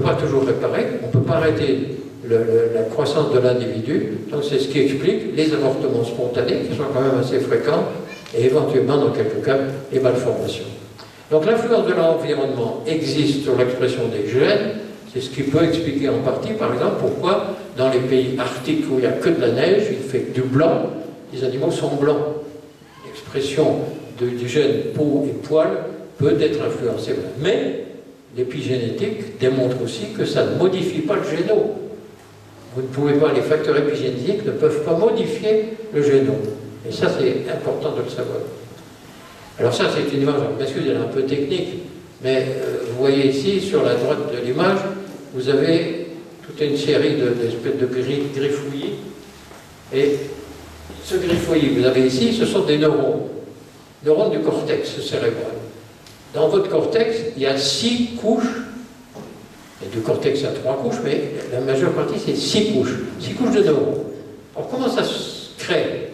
pas toujours réparer, on ne peut pas arrêter la croissance de l'individu, donc c'est ce qui explique les avortements spontanés, qui sont quand même assez fréquents, et éventuellement, dans quelques cas, les malformations. Donc l'influence de l'environnement existe sur l'expression des gènes, c'est ce qui peut expliquer en partie, par exemple, pourquoi dans les pays arctiques où il n'y a que de la neige, il fait que du blanc, les animaux sont blancs. L'expression du gène peau et poils peut être influencée. Mais l'épigénétique démontre aussi que ça ne modifie pas le génome. Vous ne pouvez pas, les facteurs épigénétiques ne peuvent pas modifier le génome. Et ça, c'est important de le savoir. Alors ça, c'est une image, bien sûr, elle est un peu technique, mais vous voyez ici, sur la droite de l'image, vous avez toute une série d'espèces de griffouillis. Et ce griffouillis que vous avez ici, ce sont des neurones. Neurones du cortex cérébral. Dans votre cortex, il y a 6 couches. Et du cortex, il y a 3 couches, mais la majeure partie, c'est 6 couches. 6 couches de neurones. Alors, comment ça se crée?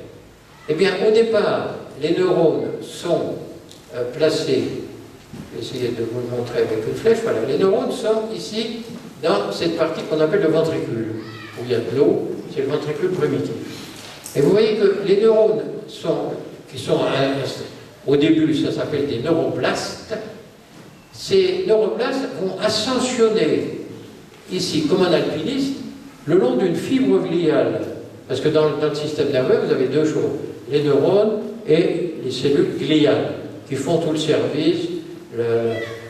Eh bien, au départ, les neurones sont placés, je vais essayer de vous le montrer avec une flèche, voilà, les neurones sont ici, dans cette partie qu'on appelle le ventricule, où il y a de l'eau, c'est le ventricule primitif. Et vous voyez que les neurones qui sont au début, ça s'appelle des neuroplastes. Ces neuroplastes vont ascensionner ici, comme un alpiniste, le long d'une fibre gliale. Parce que dans le système nerveux, vous avez 2 choses, les neurones et les cellules gliales, qui font tout le service,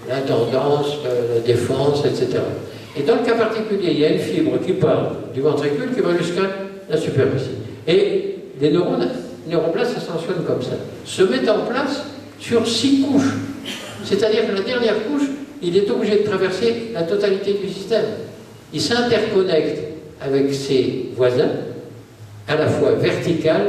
l'intendance, la défense, etc. Et dans le cas particulier, il y a une fibre qui part du ventricule qui va jusqu'à la superficie. Et les neuroplastes ascensionnent comme ça, se mettent en place sur 6 couches. C'est-à-dire que la dernière couche, il est obligé de traverser la totalité du système. Il s'interconnecte avec ses voisins, à la fois vertical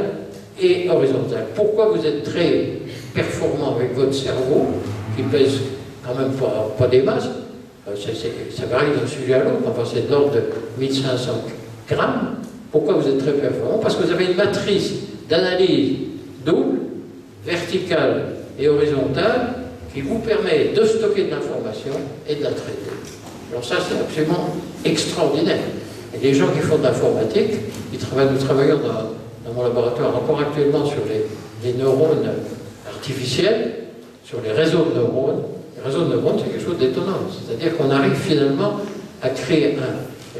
et horizontal. Pourquoi vous êtes très performant avec votre cerveau, qui pèse quand même pas des masses, ça varie d'un sujet à l'autre, enfin c'est de l'ordre de 1500 grammes. Pourquoi vous êtes très performant? Parce que vous avez une matrice d'analyse double, verticale et horizontale, qui vous permet de stocker de l'information et de la traiter. Alors ça, c'est absolument extraordinaire. Et les gens qui font de l'informatique, nous travaillons dans mon laboratoire encore actuellement sur les neurones artificiels, sur les réseaux de neurones. Les réseaux de neurones, c'est quelque chose d'étonnant. C'est-à-dire qu'on arrive finalement à créer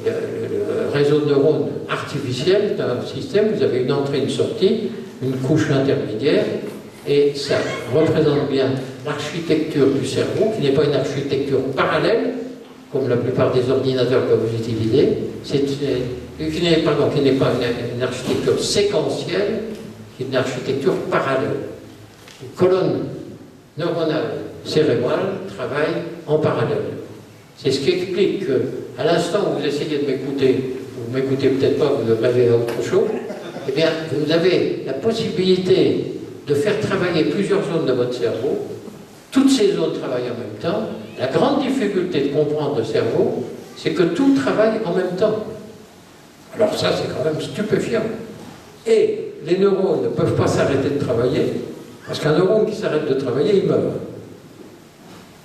le réseau de neurones artificiel d'un système. Vous avez une entrée, une sortie, une couche intermédiaire, et ça représente bien l'architecture du cerveau, qui n'est pas une architecture parallèle, comme la plupart des ordinateurs que vous utilisez, qui n'est pas une architecture séquentielle, qui est une architecture parallèle. Les colonnes neuronales cérébrales travaillent en parallèle. C'est ce qui explique qu'à l'instant où vous essayez de m'écouter, vous ne m'écoutez peut-être pas, vous rêvez à autre chose, eh bien, vous avez la possibilité de faire travailler plusieurs zones de votre cerveau. Toutes ces zones travaillent en même temps. La grande difficulté de comprendre le cerveau, c'est que tout travaille en même temps. Alors ça, c'est quand même stupéfiant. Et les neurones ne peuvent pas s'arrêter de travailler, parce qu'un neurone qui s'arrête de travailler, il meurt.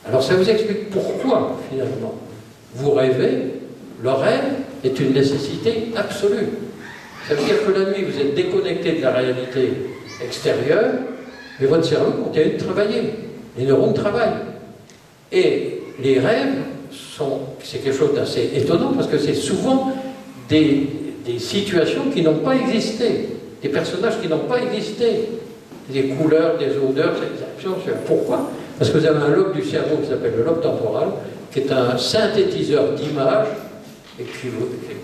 Alors ça vous explique pourquoi, finalement, vous rêvez. Le rêve est une nécessité absolue. Ça veut dire que la nuit, vous êtes déconnecté de la réalité extérieure, mais votre cerveau continue de travailler. Les neurones travaillent. Et les rêves, c'est quelque chose d'assez étonnant, parce que c'est souvent des situations qui n'ont pas existé, des personnages qui n'ont pas existé, des couleurs, des odeurs, c'est absolument. Pourquoi? Parce que vous avez un lobe du cerveau qui s'appelle le lobe temporal, qui est un synthétiseur d'images, et qui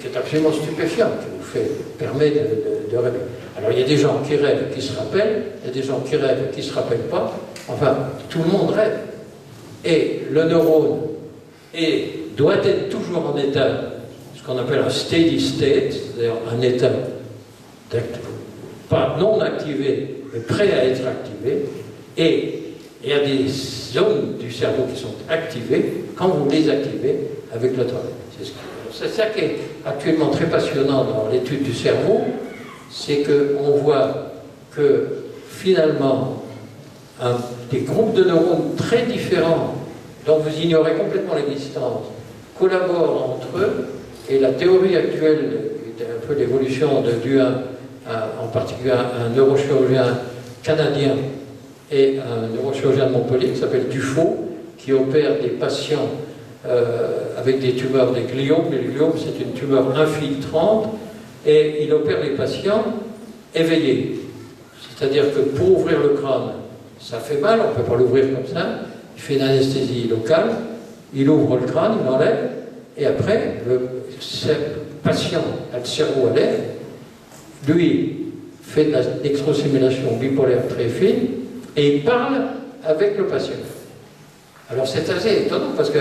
est absolument stupéfiant, qui vous permet de rêver. Alors il y a des gens qui rêvent et qui se rappellent, il y a des gens qui rêvent et qui ne se rappellent pas, enfin, tout le monde rêve. Et le neurone doit être toujours en état, ce qu'on appelle un steady state, c'est-à-dire un état pas non activé, mais prêt à être activé, et il y a des zones du cerveau qui sont activées quand vous les activez avec le travail. C'est ça qui est actuellement très passionnant dans l'étude du cerveau, c'est qu'on voit que finalement des groupes de neurones très différents dont vous ignorez complètement l'existence collaborent entre eux, et la théorie actuelle, un peu l'évolution due en particulier à un neurochirurgien canadien et un neurochirurgien de Montpellier qui s'appelle Dufaux, qui opère des patients avec des tumeurs des gliomes. Les gliomes, c'est une tumeur infiltrante, et il opère les patients éveillés. C'est-à-dire que pour ouvrir le crâne, ça fait mal, on ne peut pas l'ouvrir comme ça. Il fait une anesthésie locale, il ouvre le crâne, il l'enlève, et après, le patient a le cerveau à l'air, lui fait de l'électrostimulation bipolaire très fine, et il parle avec le patient. Alors c'est assez étonnant, parce que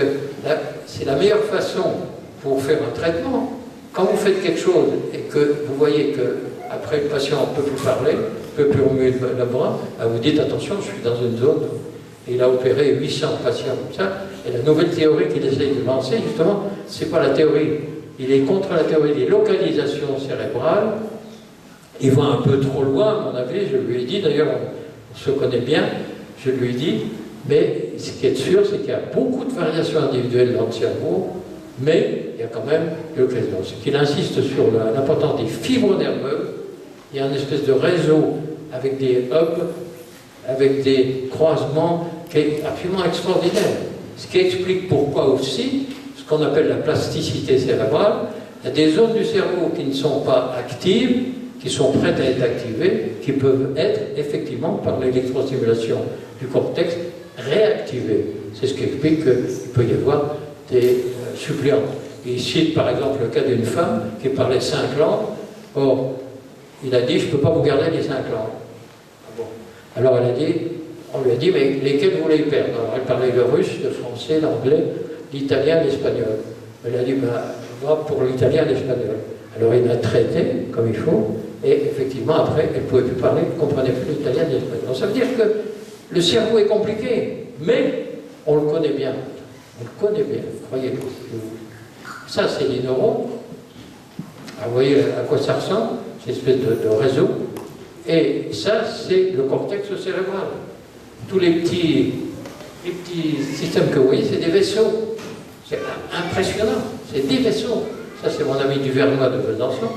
c'est la meilleure façon pour faire un traitement. Quand vous faites quelque chose et que vous voyez que après le patient ne peut plus parler, ne peut plus remuer le bras, vous dites attention, je suis dans une zone. Il a opéré 800 patients comme ça, et la nouvelle théorie qu'il essaye de lancer, justement, c'est pas la théorie. Il est contre la théorie des localisations cérébrales. Il va un peu trop loin, à mon avis, je lui ai dit, d'ailleurs, on se connaît bien, je lui ai dit, mais ce qui est sûr, c'est qu'il y a beaucoup de variations individuelles dans le cerveau, mais il y a quand même des occasions. Ce qu'il insiste sur l'importance des fibres nerveuses, il y a une espèce de réseau avec des hubs, avec des croisements qui est absolument extraordinaire. Ce qui explique pourquoi aussi, ce qu'on appelle la plasticité cérébrale, il y a des zones du cerveau qui ne sont pas actives, qui sont prêtes à être activées, qui peuvent être effectivement, par l'électrostimulation du cortex, réactivées. C'est ce qui explique qu'il peut y avoir des suppléants. Il cite par exemple le cas d'une femme qui parlait 5 langues. Or, il a dit, je ne peux pas vous garder les 5 langues. Bon. Alors on lui a dit, mais lesquelles vous voulez perdre? Alors elle parlait le russe, le français, l'anglais, l'italien, l'espagnol. Elle a dit, va pour l'italien et l'espagnol. Alors il l'a traité comme il faut, et effectivement après, elle ne pouvait plus parler, elle ne comprenait plus l'italien et l'espagnol. Donc ça veut dire que le cerveau est compliqué, mais on le connaît bien. On le connaît bien, croyez-moi. Ça, c'est les neurones. Vous voyez à quoi ça ressemble, c'est une espèce de réseau. Et ça, c'est le cortex cérébral. Tous les petits systèmes que vous voyez, c'est des vaisseaux. C'est impressionnant, c'est des vaisseaux. Ça, c'est mon ami Duvernois de Besançon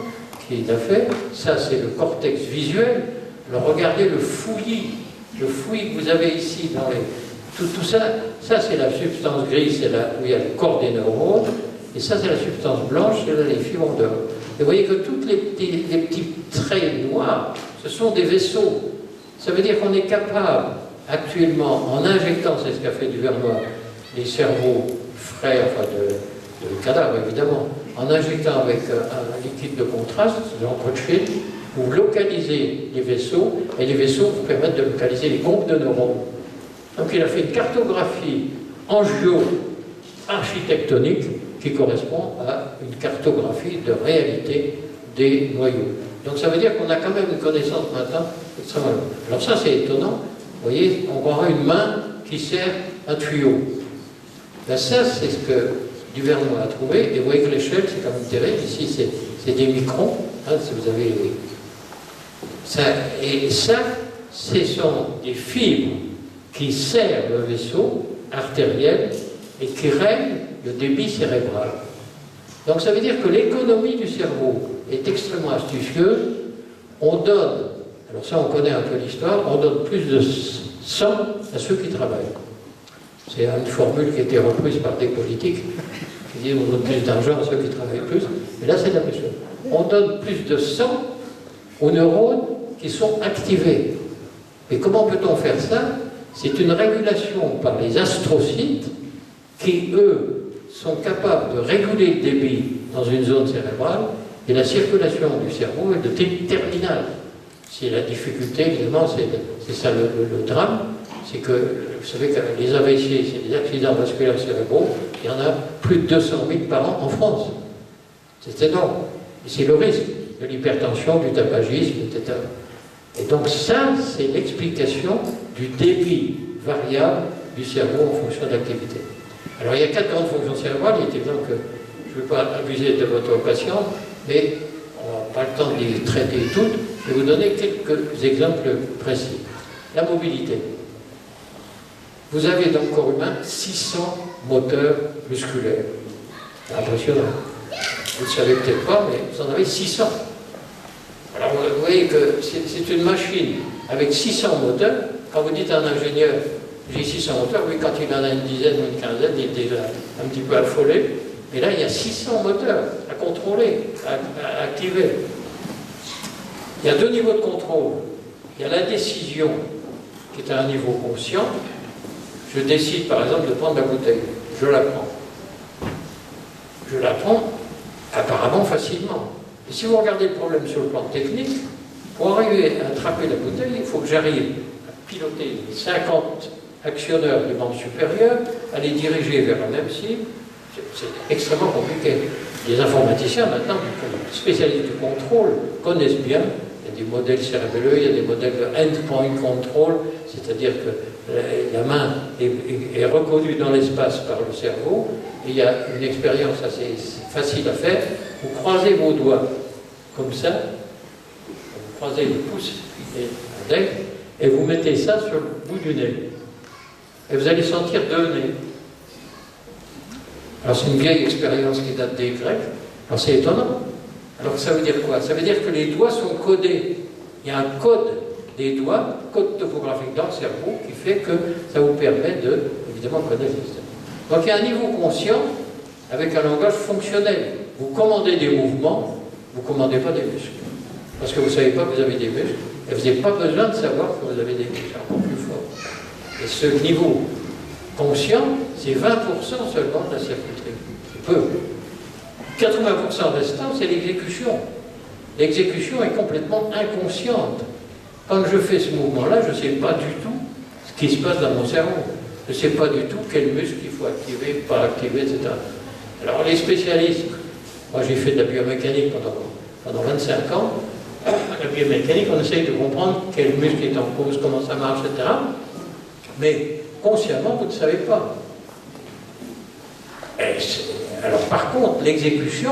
qui l'a fait. Ça, c'est le cortex visuel. Alors, regardez le fouillis que vous avez ici dans les... Tout ça, c'est la substance grise, c'est là où il y a le corps des neurones. Et ça, c'est la substance blanche, c'est là les fibres d'or. Et vous voyez que tous les petits traits noirs, ce sont des vaisseaux. Ça veut dire qu'on est capable, actuellement, en injectant, c'est ce qu'a fait Duvernois, les cerveaux frais, enfin de cadavres évidemment, en injectant avec un liquide de contraste, c'est l'encre de Schmitt, vous localisez les vaisseaux, et les vaisseaux vous permettent de localiser les groupes de neurones. Donc il a fait une cartographie angio-architectonique qui correspond à une cartographie de réalité des noyaux. Donc ça veut dire qu'on a quand même une connaissance maintenant extrêmement longue. Alors ça c'est étonnant, vous voyez, on aura une main qui sert un tuyau. Là ça c'est ce que Duvernois a trouvé, et vous voyez que l'échelle c'est quand même terrible, ici c'est des microns, hein, si vous avez... Ça, et ça, ce sont des fibres qui servent le vaisseau artériel et qui règlent le débit cérébral. Donc ça veut dire que l'économie du cerveau est extrêmement astucieuse. On donne, alors ça on connaît un peu l'histoire, on donne plus de sang à ceux qui travaillent. C'est une formule qui a été reprise par des politiques qui disent on donne plus d'argent à ceux qui travaillent plus, mais là c'est la même chose. On donne plus de sang aux neurones qui sont activés. Et comment peut-on faire ça? C'est une régulation par les astrocytes qui, eux, sont capables de réguler le débit dans une zone cérébrale, et la circulation du cerveau est de type terminal. C'est la difficulté, évidemment, c'est ça le drame, c'est que, vous savez que les AVC, c'est des accidents vasculaires cérébraux, il y en a plus de 200 000 par an en France. C'est énorme. Et c'est le risque de l'hypertension, du tabagisme, etc. Et donc ça, c'est l'explication du débit variable du cerveau en fonction de l'activité. Alors il y a 4 grandes fonctions cérébrales, il est évident que je ne veux pas abuser de votre patience, mais on n'a pas le temps de les traiter toutes. Je vais vous donner quelques exemples précis. La mobilité. Vous avez dans le corps humain 600 moteurs musculaires. C'est impressionnant. Vous ne le savez peut-être pas, mais vous en avez 600. Alors vous voyez que c'est une machine avec 600 moteurs. Quand vous dites à un ingénieur, j'ai 600 moteurs, oui, quand il en a une dizaine ou une quinzaine, il est déjà un petit peu affolé. Mais là, il y a 600 moteurs à contrôler, à activer. Il y a 2 niveaux de contrôle. Il y a la décision, qui est à un niveau conscient. Je décide, par exemple, de prendre la bouteille. Je la prends. Je la prends apparemment facilement. Et si vous regardez le problème sur le plan technique, pour arriver à attraper la bouteille, il faut que j'arrive à piloter les 50 actionneurs du membre supérieur, à les diriger vers la même cible. C'est extrêmement compliqué. Les informaticiens, maintenant, spécialistes du contrôle, connaissent bien. Il y a des modèles cérébelleux, il y a des modèles de endpoint control, c'est-à-dire que la main est reconnue dans l'espace par le cerveau, et il y a une expérience assez facile à faire. Vous croisez vos doigts comme ça, vous croisez le pouce et l'index, et vous mettez ça sur le bout du nez. Et vous allez sentir 2 nez. Alors c'est une vieille expérience qui date des Grecs. Alors c'est étonnant. Alors ça veut dire quoi? Ça veut dire que les doigts sont codés. Il y a un code des doigts, code topographique dans le cerveau, qui fait que ça vous permet de, évidemment, connaître le système. Donc il y a un niveau conscient avec un langage fonctionnel. Vous commandez des mouvements, vous ne commandez pas des muscles. Parce que vous ne savez pas que vous avez des muscles, et vous n'avez pas besoin de savoir que vous avez des muscles encore plus forts. Et ce niveau conscient, c'est 20% seulement de la circuiterie. C'est peu. 80% restant, c'est l'exécution. L'exécution est complètement inconsciente. Quand je fais ce mouvement-là, je ne sais pas du tout ce qui se passe dans mon cerveau. Je ne sais pas du tout quel muscle il faut activer, pas activer, etc. Alors les spécialistes, moi j'ai fait de la biomécanique pendant 25 ans. La biomécanique, on essaye de comprendre quel muscle est en cause, comment ça marche, etc. Mais consciemment, vous ne savez pas. Alors par contre, l'exécution,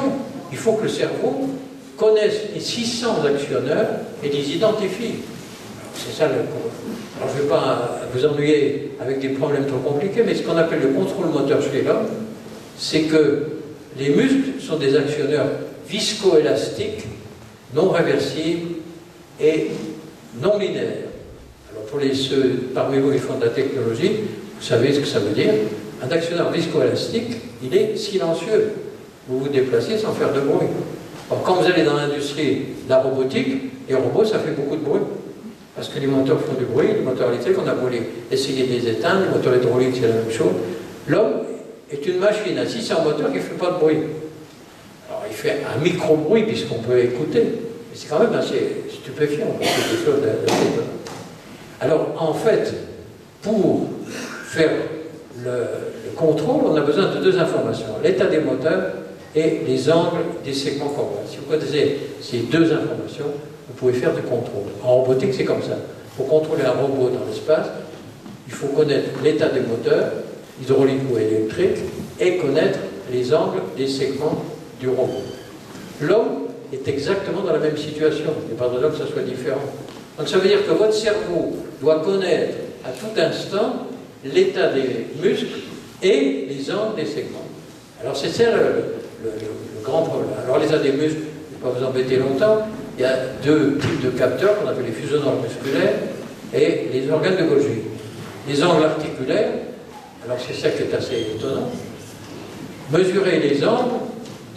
il faut que le cerveau connaisse les 600 actionneurs et les identifie. C'est ça le... Alors je ne vais pas vous ennuyer avec des problèmes trop compliqués, mais ce qu'on appelle le contrôle moteur chez l'homme, c'est que les muscles sont des actionneurs viscoélastiques, non réversibles et non linéaires. Alors pour ceux parmi vous qui font de la technologie, vous savez ce que ça veut dire. Un actionneur viscoélastique, il est silencieux. Vous vous déplacez sans faire de bruit. Alors, quand vous allez dans l'industrie de la robotique, les robots, ça fait beaucoup de bruit. Parce que les moteurs font du bruit, les moteurs électriques, on a voulu essayer de les éteindre, les moteurs hydrauliques, c'est la même chose. L'homme est une machine à 600 moteurs qui ne fait pas de bruit. Alors, il fait un micro-bruit, puisqu'on peut écouter. Mais c'est quand même assez stupéfiant. C'est quelque chose d'assez... Alors, en fait, pour faire le contrôle, on a besoin de 2 informations. L'état des moteurs et les angles des segments corporels. Si vous connaissez ces 2 informations, vous pouvez faire du contrôle. En robotique, c'est comme ça. Pour contrôler un robot dans l'espace, il faut connaître l'état des moteurs, hydrauliques ou électriques, et connaître les angles des segments du robot. L'homme est exactement dans la même situation. Il n'y a pas de raison que ça soit différent. Donc ça veut dire que votre cerveau doit connaître à tout instant l'état des muscles et les angles des segments. Alors c'est ça le grand problème. Alors l'état des muscles, je ne vais pas vous embêter longtemps, il y a 2 types de capteurs qu'on appelle les fusionneurs musculaires et les organes de Golgi. Les angles articulaires, alors c'est ça qui est assez étonnant, mesurer les angles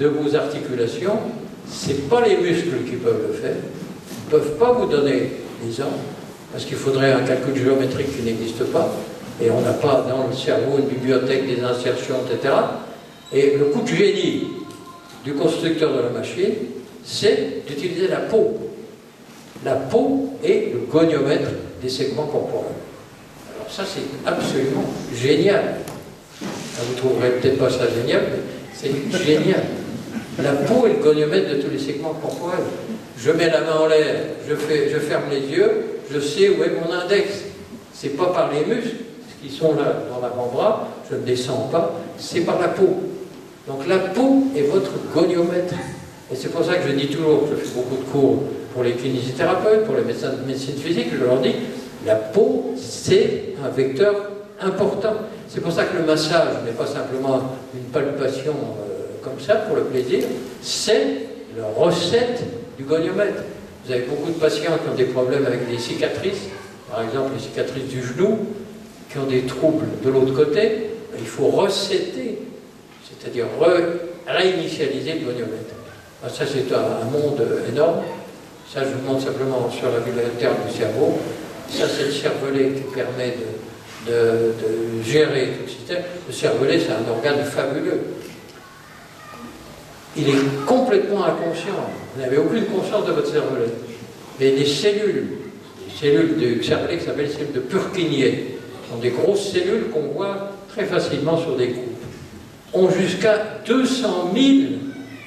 de vos articulations, ce n'est pas les muscles qui peuvent le faire, ils ne peuvent pas vous donner les angles, parce qu'il faudrait un calcul géométrique qui n'existe pas, et on n'a pas dans le cerveau une bibliothèque, des insertions, etc. Et le coup de génie du constructeur de la machine, c'est d'utiliser la peau. La peau est le goniomètre des segments corporels. Alors ça, c'est absolument génial. Vous ne trouverez peut-être pas ça génial, mais c'est génial. La peau est le goniomètre de tous les segments corporels. Je mets la main en l'air, je ferme les yeux, je sais où est mon index. Ce n'est pas par les muscles qui sont là dans l'avant-bras, je ne descends pas, c'est par la peau. Donc la peau est votre goniomètre. Et c'est pour ça que je dis toujours, je fais beaucoup de cours pour les kinésithérapeutes, pour les médecins de médecine physique, je leur dis, la peau, c'est un vecteur important. C'est pour ça que le massage n'est pas simplement une palpation comme ça, pour le plaisir, c'est la recette du goniomètre. Vous avez beaucoup de patients qui ont des problèmes avec des cicatrices, par exemple les cicatrices du genou, qui ont des troubles de l'autre côté. Il faut recéter, c'est-à-dire réinitialiser le goniomètre. Alors ça, c'est un monde énorme. Ça, je vous montre simplement sur la vue interne du cerveau. Ça, c'est le cervelet qui permet de gérer tout le système. Le cervelet, c'est un organe fabuleux. Il est complètement inconscient. Vous n'avez aucune conscience de votre cervelet. Mais des cellules du cervelet qui s'appellent les cellules de Purkinje, sont des grosses cellules qu'on voit très facilement sur des groupes, ont jusqu'à 200 000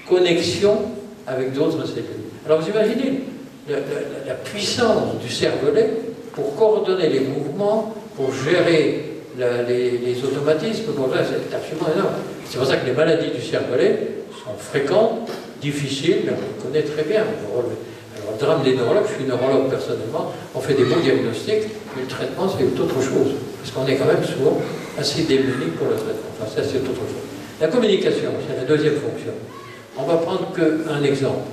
connexions avec d'autres cellules. Alors vous imaginez la puissance du cervelet pour coordonner les mouvements, pour gérer les automatismes, bon, là, c'est absolument énorme. C'est pour ça que les maladies du cervelet sont fréquentes, difficiles, mais on les connaît très bien. Alors, le drame des neurologues, je suis neurologue personnellement, on fait des bons diagnostics, mais le traitement, c'est autre chose. Parce qu'on est quand même souvent assez démunis pour le traitement. Enfin, ça, c'est autre chose. La communication, c'est la deuxième fonction. On va prendre qu'un exemple.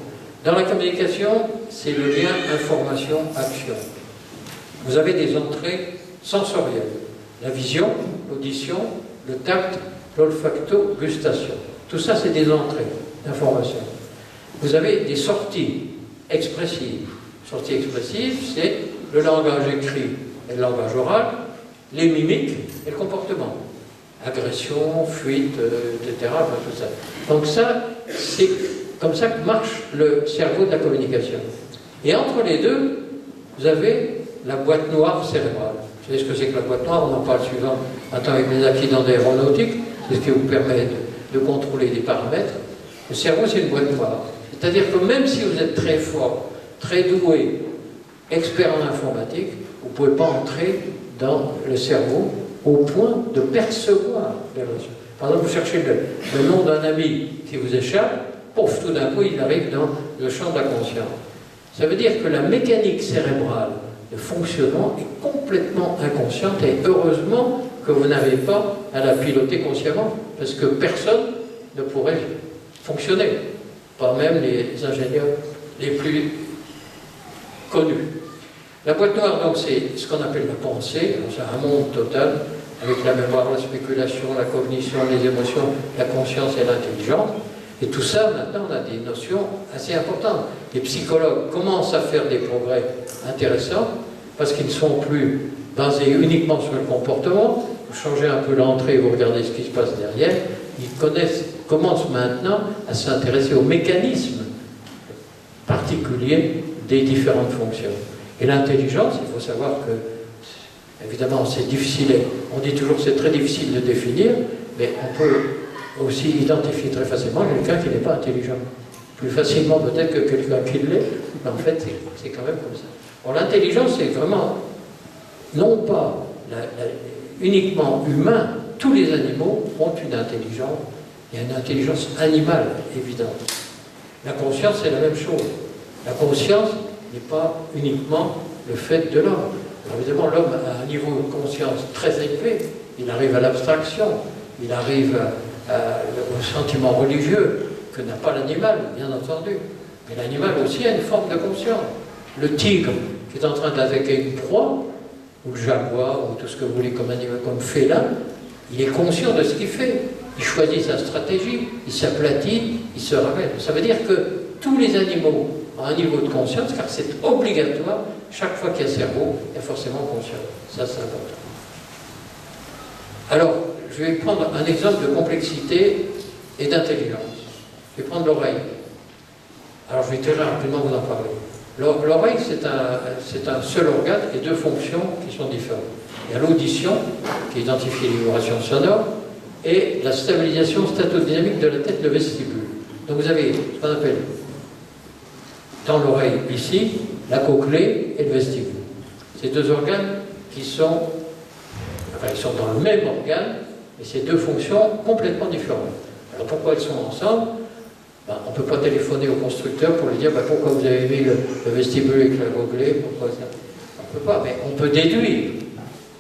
Dans la communication, c'est le lien information-action. Vous avez des entrées sensorielles. La vision, l'audition, le tact, l'olfacto-gustation. Tout ça, c'est des entrées d'information. Vous avez des sorties expressives. Sorties expressives, c'est le langage écrit et le langage oral, les mimiques et le comportement. Agression, fuite, etc. Enfin, tout ça. Donc ça, c'est comme ça que marche le cerveau de la communication. Et entre les deux, vous avez la boîte noire cérébrale. Vous savez ce que c'est que la boîte noire? On en parle souvent maintenant avec les accidents d'aéronautique. C'est ce qui vous permet de contrôler des paramètres. Le cerveau, c'est une boîte noire. C'est-à-dire que même si vous êtes très fort, très doué, expert en informatique, vous ne pouvez pas entrer dans le cerveau au point de percevoir les relations. Par exemple, vous cherchez le nom d'un ami qui vous échappe, pouf, tout d'un coup, il arrive dans le champ de la conscience. Ça veut dire que la mécanique cérébrale de fonctionnement est complètement inconsciente et heureusement que vous n'avez pas à la piloter consciemment, parce que personne ne pourrait fonctionner, pas même les ingénieurs les plus connus. La boîte noire, donc, c'est ce qu'on appelle la pensée, c'est un monde total, avec la mémoire, la spéculation, la cognition, les émotions, la conscience et l'intelligence. Et tout ça, maintenant, on a des notions assez importantes. Les psychologues commencent à faire des progrès intéressants, parce qu'ils ne sont plus basés uniquement sur le comportement. Vous changez un peu l'entrée, vous regardez ce qui se passe derrière. Ils commencent maintenant à s'intéresser aux mécanismes particuliers des différentes fonctions. Et l'intelligence, il faut savoir que, évidemment, c'est difficile, on dit toujours que c'est très difficile de définir, mais on peut aussi identifier très facilement quelqu'un qui n'est pas intelligent. Plus facilement peut-être que quelqu'un qui l'est, mais en fait, c'est quand même comme ça. Bon, l'intelligence, c'est vraiment, non pas uniquement humain, tous les animaux ont une intelligence, il y a une intelligence animale, évidente. La conscience, c'est la même chose. La conscience n'est pas uniquement le fait de l'homme. Évidemment, l'homme a un niveau de conscience très élevé, il arrive à l'abstraction, il arrive au sentiment religieux que n'a pas l'animal, bien entendu. Mais l'animal aussi a une forme de conscience. Le tigre qui est en train d'attaquer une proie, ou le jaguar, ou tout ce que vous voulez comme animal, comme félin, il est conscient de ce qu'il fait. Il choisit sa stratégie, il s'aplatit, il se ramène. Ça veut dire que tous les animaux ont un niveau de conscience, car c'est obligatoire, chaque fois qu'il y a cerveau, il y a forcément conscience. Ça, c'est important. Alors, je vais prendre un exemple de complexité et d'intelligence. Je vais prendre l'oreille. Alors, je vais très rapidement vous en parler. L'oreille, c'est un seul organe et deux fonctions qui sont différentes. Il y a l'audition, qui identifie les vibrations sonores, et la stabilisation statodynamique de la tête, le vestibule. Donc vous avez ce qu'on appelle, dans l'oreille, ici, la cochlée et le vestibule. Ces deux organes qui sont, enfin, ils sont dans le même organe, mais c'est deux fonctions complètement différentes. Alors pourquoi elles sont ensemble? On ne peut pas téléphoner au constructeur pour lui dire pourquoi vous avez mis le vestibule avec la cochlée, pourquoi ça? On ne peut pas, mais on peut déduire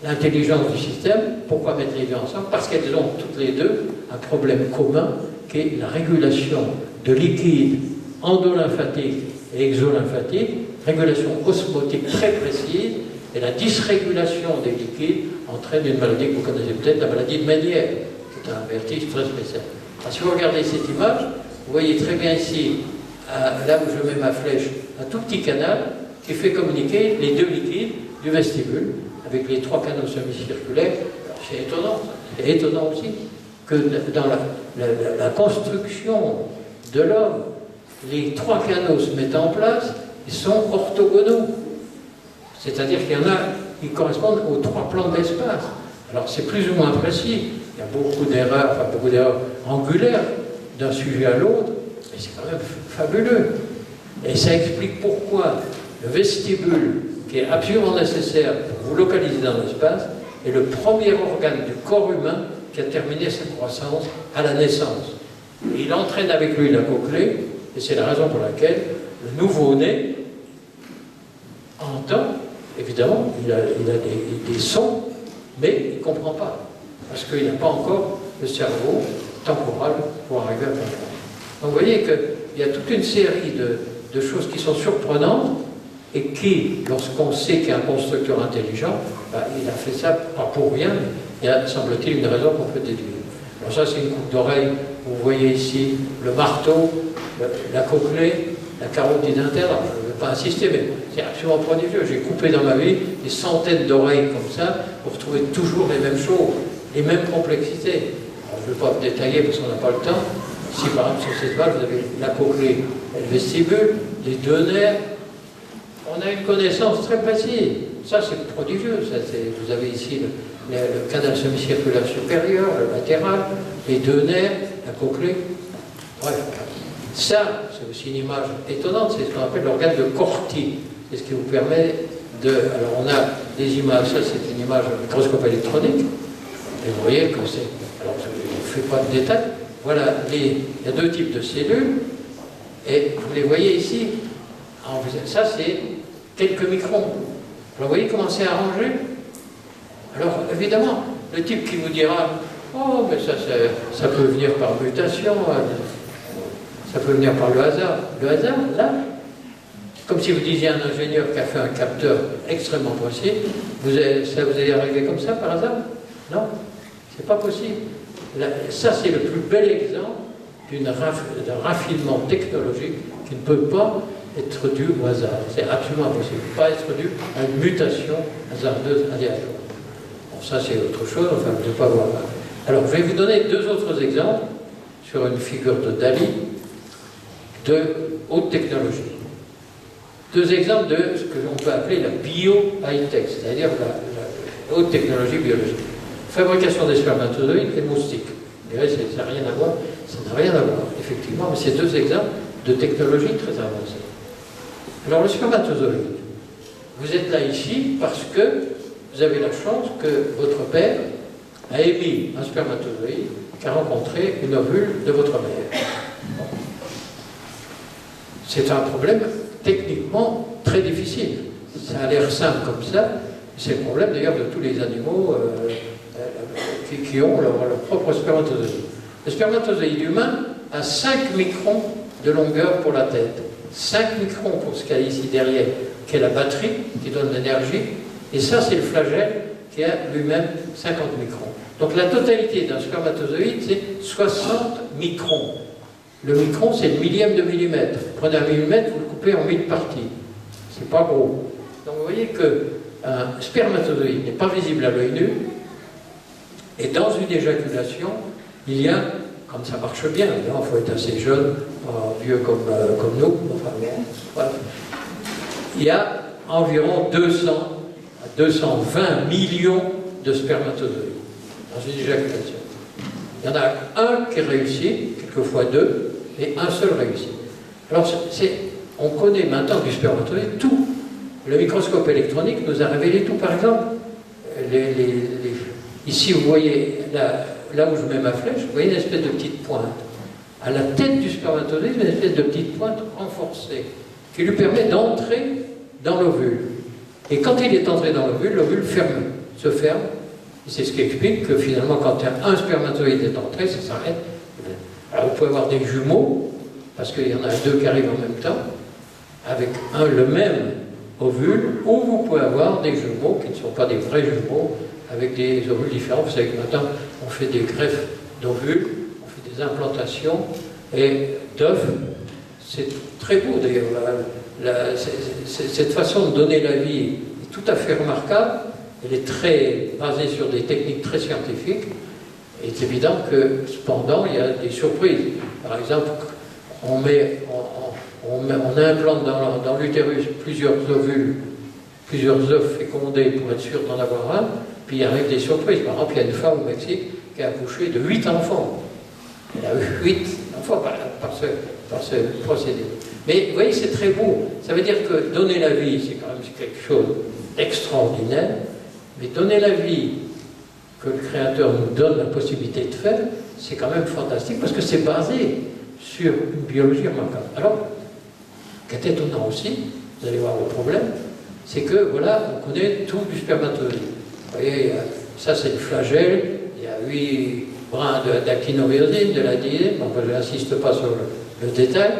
l'intelligence du système. Pourquoi mettre les deux ensemble? Parce qu'elles ont toutes les deux un problème commun qui est la régulation de liquide endolymphatique et exolymphatique, régulation osmotique très précise, et la dysrégulation des liquides entraîne une maladie que vous connaissez peut-être, la maladie de Ménière, qui est un vertige très spécial. Alors, si vous regardez cette image, vous voyez très bien ici, là où je mets ma flèche, un tout petit canal qui fait communiquer les deux liquides du vestibule avec les trois canaux semi-circulaires. C'est étonnant, c'est étonnant aussi que dans la construction de l'homme, les trois canaux se mettent en place et sont orthogonaux. C'est-à-dire qu'il y en a qui correspondent aux trois plans de l'espace. Alors c'est plus ou moins précis, il y a beaucoup d'erreurs angulaires d'un sujet à l'autre, mais c'est quand même fabuleux. Et ça explique pourquoi le vestibule, qui est absolument nécessaire pour vous localiser dans l'espace, est le premier organe du corps humain qui a terminé sa croissance à la naissance. Et il entraîne avec lui la cochlée, et c'est la raison pour laquelle le nouveau-né entend, évidemment, il a des sons, mais il ne comprend pas, parce qu'il n'a pas encore le cerveau temporal pour arriver à comprendre. Donc vous voyez qu'il y a toute une série de choses qui sont surprenantes, et qui, lorsqu'on sait qu'il y a un constructeur intelligent, il a fait ça pas pour rien, il y a, semble-t-il, une raison qu'on peut déduire. Alors ça, c'est une coupe d'oreille, vous voyez ici le marteau, la cochlée, la carotide interne. Alors, je ne vais pas insister, mais c'est absolument prodigieux. J'ai coupé dans ma vie des centaines d'oreilles comme ça pour trouver toujours les mêmes choses, les mêmes complexités. Alors, je ne vais pas vous détailler parce qu'on n'a pas le temps. Ici, par exemple, sur cette vague, vous avez la cochlée et le vestibule, les deux nerfs. On a une connaissance très précise. Ça, c'est prodigieux. Vous avez ici le canal semi-circulaire supérieur, le latéral, les deux nerfs, la cochlée. Bref, ça, c'est aussi une image étonnante. C'est ce qu'on appelle l'organe de Corti. C'est ce qui vous permet de... Alors, on a des images. Ça, c'est une image au microscope électronique. Et vous voyez que c'est... Alors, je ne fais pas de détails. Voilà, il y a deux types de cellules. Et vous les voyez ici. Ça, c'est quelques microns. Alors, vous voyez comment c'est arrangé? Alors, évidemment, le type qui vous dira « Oh, mais ça peut venir par mutation, ça peut venir par le hasard. » Le hasard, là, comme si vous disiez à un ingénieur qui a fait un capteur extrêmement précis, ça vous est arrivé comme ça, par hasard? Non, c'est pas possible. Là, ça, c'est le plus bel exemple d'un raffinement technologique qui ne peut pas être dû au hasard. C'est absolument impossible. Pas être dû à une mutation hasardeuse aléatoire. Bon, ça c'est autre chose, enfin, je ne vais pas voir là. Alors, je vais vous donner deux autres exemples sur une figure de Dali de haute technologie. Deux exemples de ce que l'on peut appeler la bio-high-tech, c'est-à-dire la haute technologie biologique. Fabrication des spermatozoïdes et moustiques. Vous direz, ça n'a rien à voir. Ça n'a rien à voir, effectivement, mais c'est deux exemples de technologie très avancée. Alors, le spermatozoïde, vous êtes là ici parce que vous avez la chance que votre père a émis un spermatozoïde qui a rencontré une ovule de votre mère. Bon. C'est un problème techniquement très difficile. Ça a l'air simple comme ça, c'est le problème d'ailleurs de tous les animaux qui ont leur propre spermatozoïde. Le spermatozoïde humain a 5 microns de longueur pour la tête. 5 microns pour ce qu'il y a ici derrière, qui est la batterie, qui donne l'énergie, et ça c'est le flagelle qui a lui-même 50 microns. Donc la totalité d'un spermatozoïde, c'est 60 microns. Le micron, c'est le millième de millimètre. Prenez un millimètre, vous le coupez en 1000 parties. C'est pas gros. Donc vous voyez qu'un spermatozoïde n'est pas visible à l'œil nu, et dans une éjaculation, il y a, comme ça marche bien, il faut être assez jeune, vieux comme nous, enfin, voilà. Il y a environ 200 à 220 millions de spermatozoïdes dans une éjaculation. Il y en a un qui réussit, quelquefois deux, et un seul réussit. Alors, on connaît maintenant du spermatozoïde tout. Le microscope électronique nous a révélé tout. Par exemple, ici, vous voyez, là où je mets ma flèche, vous voyez une espèce de petite pointe. À la tête du spermatozoïde, une espèce de petite pointe renforcée, qui lui permet d'entrer dans l'ovule. Et quand il est entré dans l'ovule se ferme. Et c'est ce qui explique que finalement, quand un spermatozoïde est entré, ça s'arrête. Alors vous pouvez avoir des jumeaux, parce qu'il y en a deux qui arrivent en même temps, avec le même ovule, ou vous pouvez avoir des jumeaux qui ne sont pas des vrais jumeaux, avec des ovules différents. Vous savez que maintenant, on fait des greffes d'ovules, on fait des implantations et d'œufs. C'est très beau d'ailleurs. Cette façon de donner la vie est tout à fait remarquable. Elle est très basée sur des techniques très scientifiques. Et c'est évident que, cependant, il y a des surprises. Par exemple, on implante dans l'utérus plusieurs ovules, plusieurs œufs fécondés pour être sûr d'en avoir un, puis il arrive des surprises. Par exemple, il y a une femme au Mexique qui a accouché de 8 enfants. Elle a eu 8 enfants par ce procédé. Mais vous voyez, c'est très beau. Ça veut dire que donner la vie, c'est quand même quelque chose d'extraordinaire, mais donner la vie que le Créateur nous donne la possibilité de faire, c'est quand même fantastique, parce que c'est basé sur une biologie remarquable. Alors, ce qui est étonnant aussi, vous allez voir le problème, c'est que, voilà, on connaît tout du spermatozoïde. Vous voyez, ça c'est le flagelle, il y a 8 brins d'actinomyosine, de la dièse, enfin, je n'insiste pas sur le détail.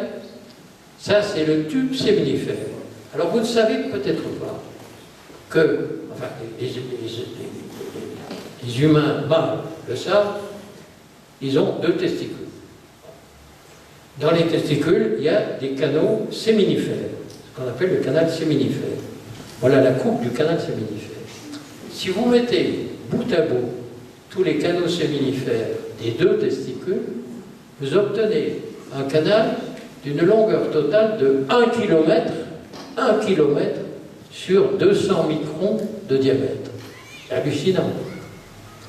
Ça c'est le tube séminifère. Alors vous ne savez peut-être pas que, enfin, les humains mâles le savent, ils ont 2 testicules. Dans les testicules, il y a des canaux séminifères, ce qu'on appelle le canal séminifère. Voilà la coupe du canal séminifère. Si vous mettez bout à bout tous les canaux séminifères des 2 testicules, vous obtenez un canal d'une longueur totale de 1 km sur 200 microns de diamètre. C'est hallucinant.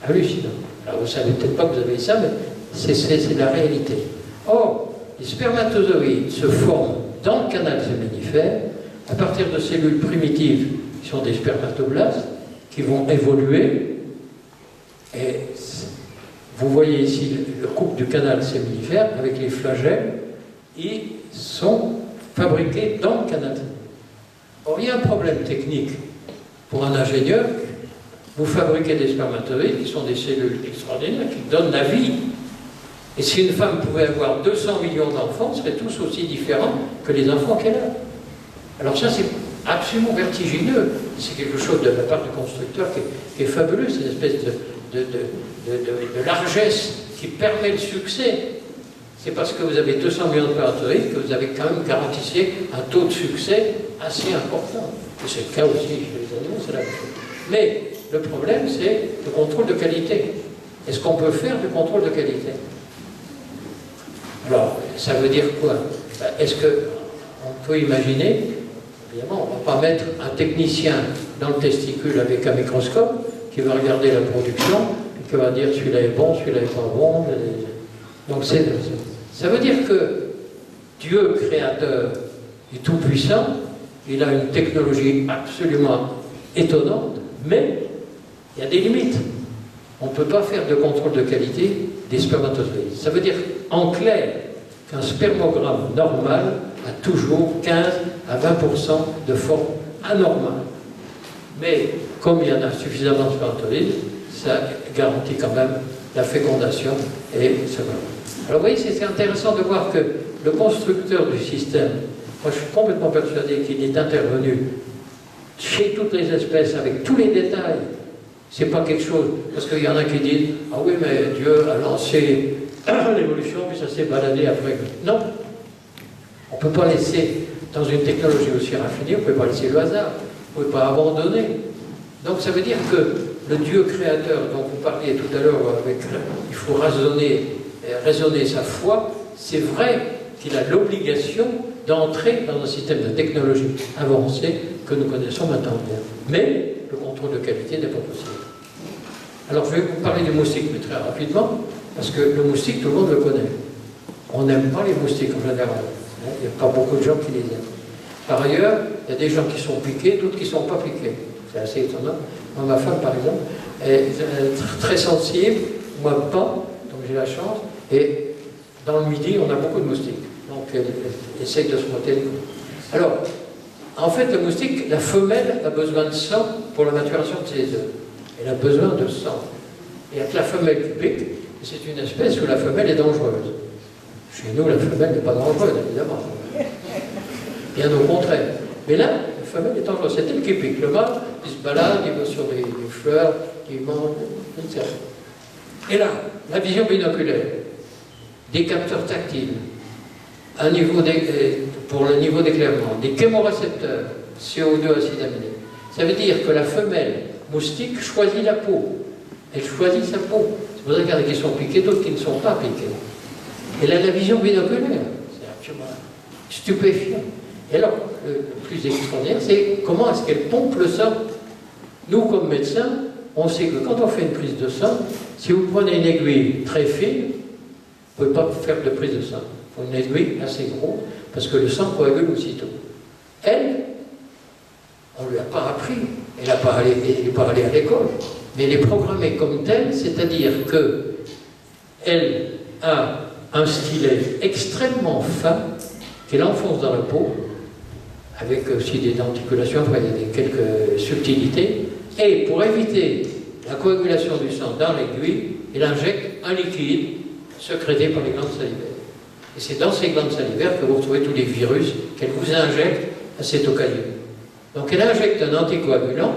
Hallucinant. Alors vous ne savez peut-être pas que vous avez ça, mais c'est la réalité. Or, les spermatozoïdes se forment dans le canal séminifère à partir de cellules primitives qui sont des spermatoblastes qui vont évoluer. Et vous voyez ici le couple du canal séminifère avec les flagelles. Ils sont fabriqués dans le canal séminifère. Or, il y a un problème technique pour un ingénieur. Vous fabriquez des spermatozoïdes qui sont des cellules extraordinaires qui donnent la vie. Et si une femme pouvait avoir 200 millions d'enfants, ils seraient tous aussi différents que les enfants qu'elle a. Alors ça, c'est absolument vertigineux. C'est quelque chose de la part du constructeur qui est fabuleux. C'est une espèce de largesse qui permet le succès. C'est parce que vous avez 200 millions de spermatozoïdes que vous avez quand même garanti un taux de succès assez important. Et c'est le cas aussi chez les animaux, c'est la même chose. Mais le problème, c'est le contrôle de qualité. Est-ce qu'on peut faire du contrôle de qualité? Alors, ça veut dire quoi? Est-ce qu'on peut imaginer, évidemment, on ne va pas mettre un technicien dans le testicule avec un microscope qui va regarder la production et qui va dire celui-là est bon, celui-là n'est pas bon. Donc ça veut dire que Dieu créateur est tout puissant, il a une technologie absolument étonnante, mais il y a des limites. On ne peut pas faire de contrôle de qualité des spermatozoïdes. Ça veut dire, en clair, qu'un spermogramme normal a toujours 15 à 20% de forme anormale. Mais comme il y en a suffisamment de spermatozoïdes, ça garantit quand même la fécondation et ça va. Alors vous voyez, c'est intéressant de voir que le constructeur du système, moi je suis complètement persuadé qu'il est intervenu chez toutes les espèces avec tous les détails. C'est pas quelque chose, parce qu'il y en a qui disent « Ah oui, mais Dieu a lancé l'évolution, puis ça s'est baladé après. » Non. On ne peut pas laisser, dans une technologie aussi raffinée, on ne peut pas laisser le hasard. On ne peut pas abandonner. Donc ça veut dire que le Dieu créateur dont vous parliez tout à l'heure, il faut raisonner sa foi, c'est vrai qu'il a l'obligation d'entrer dans un système de technologie avancée que nous connaissons maintenant bien. Mais le contrôle de qualité n'est pas possible. Alors je vais vous parler du moustique, mais très rapidement, parce que le moustique, tout le monde le connaît. On n'aime pas les moustiques en général. Il n'y a pas beaucoup de gens qui les aiment. Par ailleurs, il y a des gens qui sont piqués, d'autres qui ne sont pas piqués. C'est assez étonnant. Moi, ma femme, par exemple, est très sensible, moi pas, donc j'ai la chance. Et dans le midi, on a beaucoup de moustiques. Donc elle essaye de se motter les coups. Alors, en fait, le moustique, la femelle a besoin de sang pour la maturation de ses œufs. Elle a besoin de sang. Et avec la femelle qui pique, c'est une espèce où la femelle est dangereuse. Chez nous, la femelle n'est pas dangereuse, évidemment. Bien au contraire. Mais là, la femelle est dangereuse. C'est elle qui pique. Le mâle, il se balade, il va sur les fleurs, il mange, etc. Et là, la vision binoculaire, des capteurs tactiles, pour le niveau d'éclairement, des chémorécepteurs, CO2 acide aminé. Ça veut dire que la femelle moustique choisit la peau. Elle choisit sa peau. C'est pour ça qu'il y en a qui sont piqués, d'autres qui ne sont pas piqués. Elle a la vision binoculaire. C'est absolument stupéfiant. Et alors, le plus extraordinaire, c'est comment est-ce qu'elle pompe le sang. Nous, comme médecins, on sait que quand on fait une prise de sang, si vous prenez une aiguille très fine, vous ne pouvez pas faire de prise de sang. Il faut une aiguille assez grosse, parce que le sang coagule aussitôt. Elle, on ne lui a pas appris. Elle n'est pas allée à l'école. Mais elle est programmée comme telle, c'est-à-dire qu'elle a un stylet extrêmement fin qu'elle enfonce dans la peau, avec aussi des denticulations, enfin il y a quelques subtilités, et pour éviter la coagulation du sang dans l'aiguille, elle injecte un liquide sécrété par les glandes salivaires. Et c'est dans ces glandes salivaires que vous retrouvez tous les virus qu'elle vous injecte à cet occasion. Donc elle injecte un anticoagulant,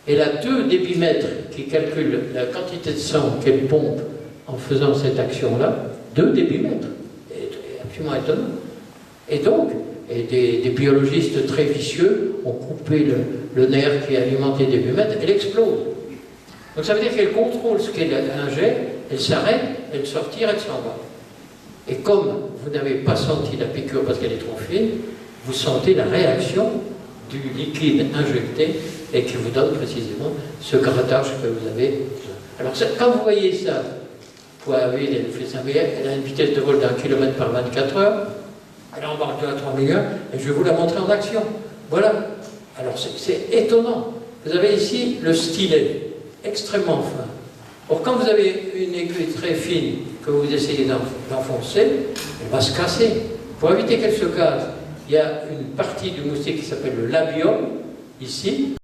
elle a 2 débitmètres qui calculent la quantité de sang qu'elle pompe en faisant cette action-là, 2 débitmètres. C'est absolument étonnant. Et donc, des biologistes très vicieux ont coupé le nerf qui est alimenté des débitmètres, elle explose. Donc ça veut dire qu'elle contrôle ce qu'elle injecte, elle s'arrête, elle sort, elle s'en va. Et comme vous n'avez pas senti la piqûre parce qu'elle est trop fine, vous sentez la réaction du liquide injecté et qui vous donne précisément ce grattage que vous avez besoin. Alors quand vous voyez ça, vous avez elle a une vitesse de vol d'1 km par 24 heures, elle embarque 2 à 3 millions, et je vais vous la montrer en action. Voilà. Alors c'est étonnant. Vous avez ici le stylet, extrêmement fin. Or quand vous avez une aiguille très fine que vous essayez d'enfoncer, elle va se casser. Pour éviter qu'elle se casse, il y a une partie du moustique qui s'appelle le labium, ici,